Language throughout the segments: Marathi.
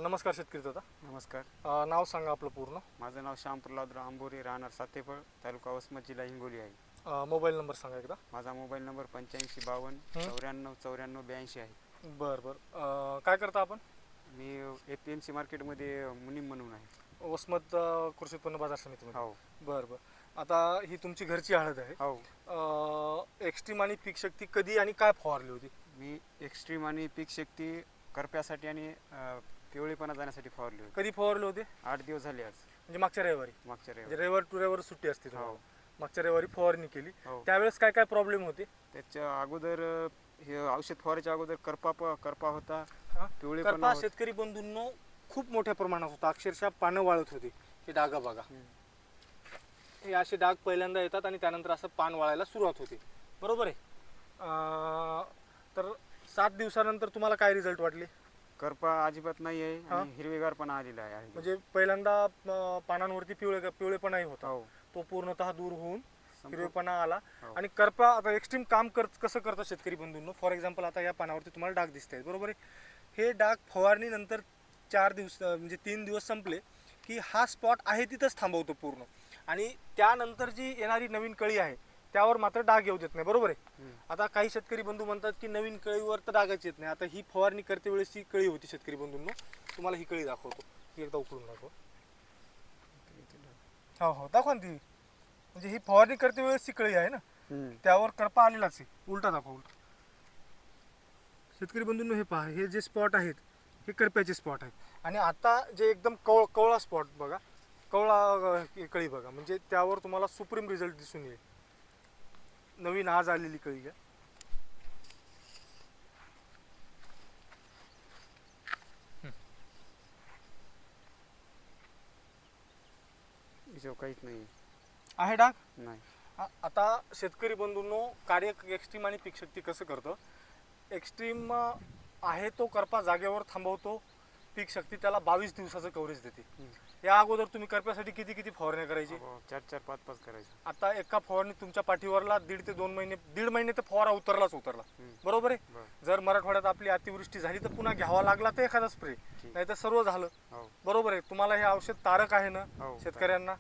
नमस्कार शेतकरी दादा. नमस्कार. नाव सांगा आपलं पूर्ण. माझं नाव श्याम प्रल्हादराव आंबोरे, राहणार सातेफळ, तालुका वसमत, जिल्हा हिंगोली आहे. मोबाईल नंबर सांगा एकदा. माझा मोबाईल नंबर 8552 94 94 82 आहे. बरं बरं. काय करता आपण? मी APMC मार्केटमध्ये मुनीम म्हणून आहे. वसमत कृषी उत्पन्न बाजार समितीमध्ये. हो बरं बरं. आता ही तुमची घरची हळद आहे. हो. एक्स्ट्रीम आणि पीक शक्ती कधी आणि काय फवारली होती? मी एक्स्ट्रीम आणि पीक शक्ती करप्यासाठी आणि पिवळेपणा जाण्यासाठी फवारली होती. कधी फवारले होते? 8 दिवस झाले आज. म्हणजे मागच्या रविवारी. मागच्या म्हणजे रविवारी. रविवार टू रविवार सुट्टी असते हो. तुम्हाला. मागच्या रविवारी फवारणी केली. हो. त्यावेळेस काय काय प्रॉब्लेम होते? त्याच्या अगोदर हे औषध फवारायच्या अगोदर करपा होता, करपा पिवळेपणा होता. शेतकरी बंधूंनो खूप मोठ्या प्रमाणात होता. अक्षरशः पानं वाळत होती. हे डागा बघा. हे असे डाग पहिल्यांदा येतात आणि त्यानंतर असं पान वाळायला सुरुवात होते. बरोबर आहे. तर 7 दिवसानंतर तुम्हाला काय रिझल्ट वाटले? करपा अजिबात नाही आहे आणि हिरवेगारपणा आलेला आहे. म्हणजे पहिल्यांदा पानांवरती पिवळेपणाही होता. हो. तो पूर्णतः दूर होऊन हिरवेपणा आला. हो. आणि करपा आता एक्स्ट्रीम काम कसं करतं शेतकरी बंधूंनो? फॉर एक्झाम्पल आता या पानावरती तुम्हाला डाग दिसत आहेत, बरोबर आहे. हे डाग फवारणीनंतर 4 दिवस म्हणजे 3 दिवस संपले की हा स्पॉट आहे तिथंच थांबवतो पूर्ण. आणि त्यानंतर जी येणारी नवीन कळी आहे त्यावर मात्र डाग येऊ देत नाही, बरोबर आहे. आता काही शेतकरी बंधू म्हणतात की नवीन कळीवर तर डागाच येत नाही. आता ही फवारणी करते वेळेस ही कळी होती शेतकरी बंधूंनो. तुम्हाला ही कळी दाखवतो. ही एकदा उकळून दाखव. हो हो दाखवा ना ती. म्हणजे ही फवारणी करते वेळेस ही कळी आहे ना, त्यावर करपा आलेलाच आहे. उलटा दाखवा, उलटा. शेतकरी बंधूंनो हे पहा, हे जे स्पॉट आहेत हे करप्याचे स्पॉट आहेत. आणि आता जे एकदम कवळा स्पॉट बघा, कवळा कळी बघा, म्हणजे त्यावर तुम्हाला सुप्रीम रिझल्ट दिसून येईल. नवीन आज आलेली कळी आहे. याच्यावर काहीच नाही आहे डाग नाही. आता शेतकरी बंधूंनो, कार्य एक्स्ट्रीम आणि पीक शक्ती कसं करतं? एक्स्ट्रीम आहे तो करपा जागेवर थांबवतो. पीक शक्ती त्याला 22 दिवसाचं कव्हरेज देते. या अगोदर तुम्ही करप्यासाठी किती फवारण्या करायची? 4 5 5 करायचे. आता एका फवारणी तुमच्या पाठीवरला 1.5 ते 2 महिने, 1.5 महिने तर फवारा उतरला. बरोबर आहे. जर मराठवाड्यात आपली अतिवृष्टी झाली तर पुन्हा घ्यावा लागला तर एखादा स्प्रे, नाही तर सर्व झालं. बरोबर आहे. तुम्हाला हे औषध तारक आहे ना शेतकऱ्यांना?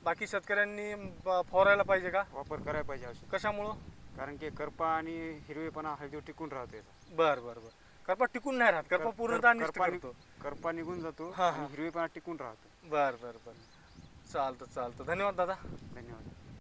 बाकी शेतकऱ्यांनी फवारायला पाहिजे का? वापर करायला पाहिजे औषध. कशामुळं? कारण की करपा आणि हिरवेपणा हळदीवर टिकून राहते. बरं. करपा टिकून नाही राहत. करपा पूर्णतः नष्ट करतो. करपा निघून जातो आणि हिरवेपणा टिकून राहतो. बरं. चालतं. धन्यवाद दादा. धन्यवाद.